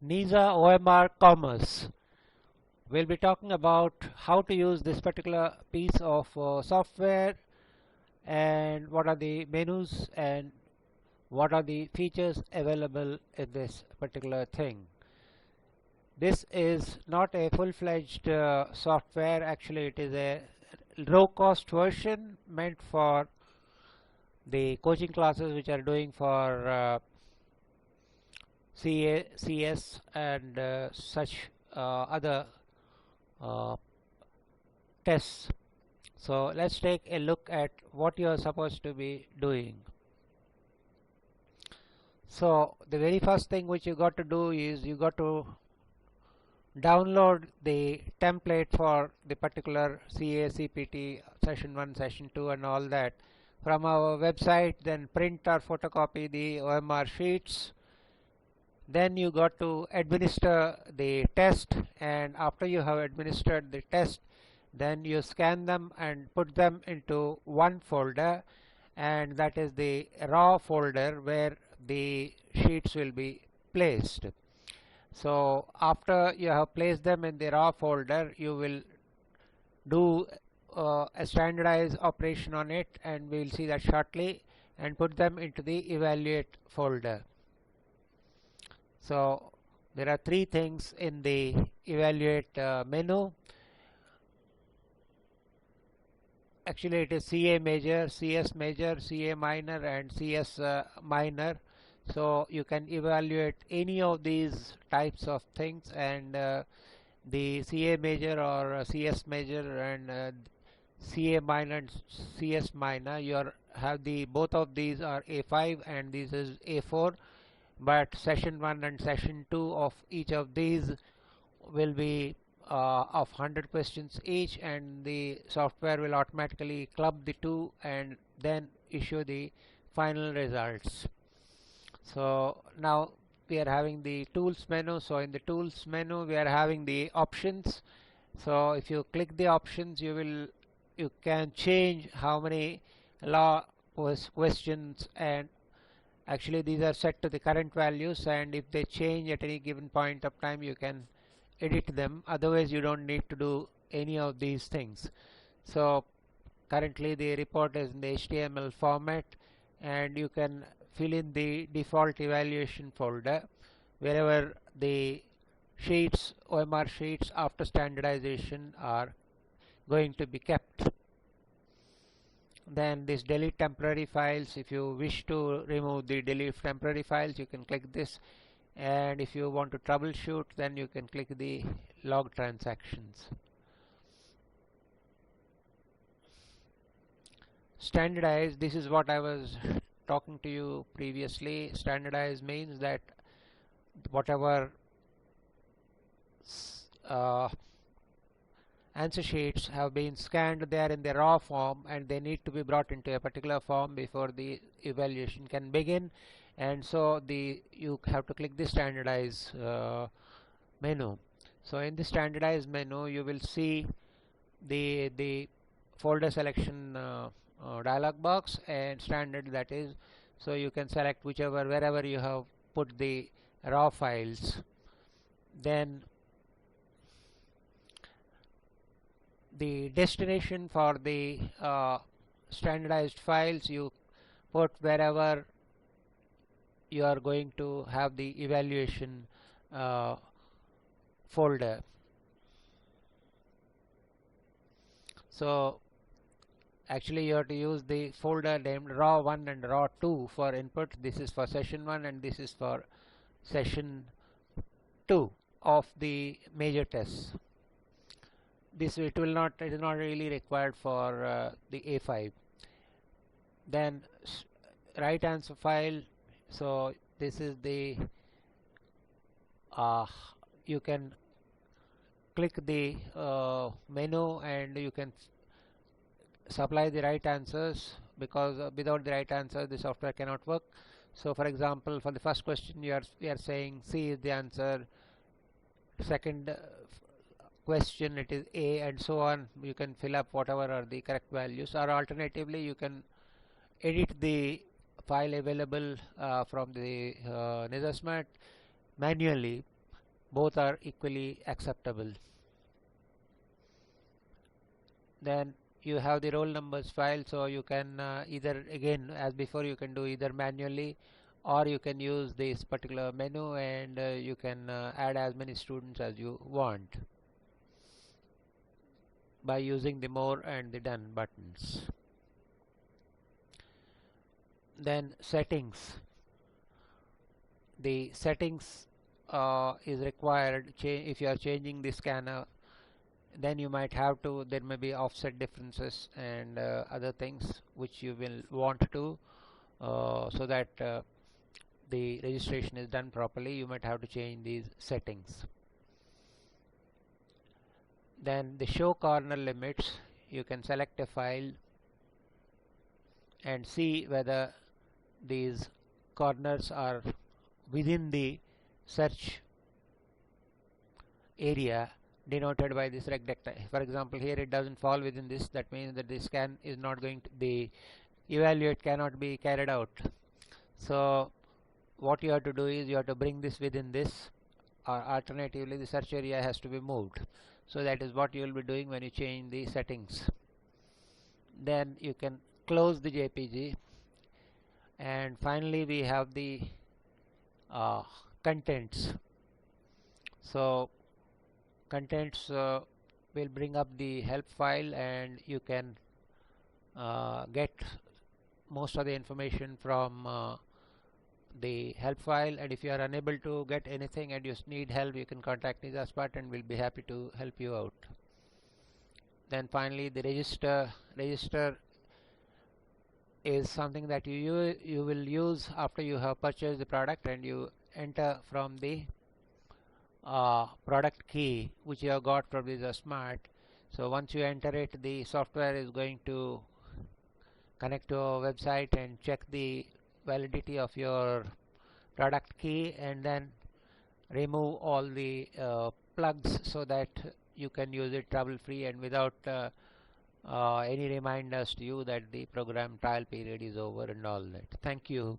nijaOMRCommerce. We'll be talking about how to use this particular piece of software and what are the menus and what are the features available in this particular thing. This is not a full-fledged software. Actually, it is a low-cost version meant for the coaching classes which are doing for CA, CS and such other tests. So let's take a look at what you are supposed to be doing. So the very first thing which you got to do is you got to download the template for the particular CA-CPT session 1, session 2 and all that from our website, then print or photocopy the OMR sheets. Then you got to administer the test, and after you have administered the test, then you scan them and put them into one folder, and that is the raw folder where the sheets will be placed. So after you have placed them in the raw folder, you will do a standardized operation on it, and we will see that shortly, and put them into the evaluate folder. So there are three things in the evaluate menu. Actually it is CA major, CS major, CA minor and CS minor. So you can evaluate any of these types of things, and the CA major or CS major and CA minor and CS minor, you have the both of these are A5 and this is A4, but session 1 and session 2 of each of these will be of 100 questions each, and the software will automatically club the two and then issue the final results. So now we are having the tools menu. So in the tools menu we are having the options. So if you click the options, you can change how many law questions, and actually these are set to the current values, and if they change at any given point of time you can edit them. Otherwise you don't need to do any of these things. So currently the report is in the HTML format, and you can fill in the default evaluation folder wherever the sheets, OMR sheets after standardization are going to be kept. Then this delete temporary files, if you wish to remove the delete temporary files you can click this, and if you want to troubleshoot then you can click the log transactions. Standardize, this is what I was talking to you previously. Standardize means that whatever answer sheets have been scanned there in the raw form, and they need to be brought into a particular form before the evaluation can begin, and so you have to click the standardize menu. So in the standardize menu you will see the folder selection dialog box and standard, that is, so you can select whichever, wherever you have put the raw files. Then the destination for the standardized files you put wherever you are going to have the evaluation folder. So actually you have to use the folder named raw1 and raw2 for input. This is for session 1 and this is for session 2 of the major tests. This it is not really required for the A5. Then right answer file, so this is the you can click the menu and you can supply the right answers, because without the right answer the software cannot work. So for example, for the first question we are saying C is the answer, second question it is A, and so on. You can fill up whatever are the correct values, or alternatively you can edit the file available from the nijaSmart manually both are equally acceptable. Then you have the roll numbers file, so you can either, again as before, you can do either manually or you can use this particular menu, and you can add as many students as you want by using the more and the done buttons. Then settings. The settings is required if you are changing the scanner. Then you might have to, there may be offset differences and other things which you will want to so that the registration is done properly. You might have to change these settings. Then the show corner limits, you can select a file and see whether these corners are within the search area denoted by this rectangle. For example, here it doesn't fall within this. That means that the scan is not going to be, evaluate cannot be carried out. So what you have to do is you have to bring this within this, or alternatively the search area has to be moved. So that is what you will be doing when you change the settings. Then you can close the JPG, and finally we have the contents. So contents will bring up the help file, and you can get most of the information from the help file. And if you are unable to get anything and you need help, you can contact nijaOMRCommerce and we'll be happy to help you out. Then finally the register is something that you will use after you have purchased the product, and you enter from the product key which you have got from the Smart. So once you enter it, the software is going to connect to our website and check the validity of your product key, and then remove all the plugs so that you can use it trouble free and without any reminders to you that the program trial period is over and all that. Thank you.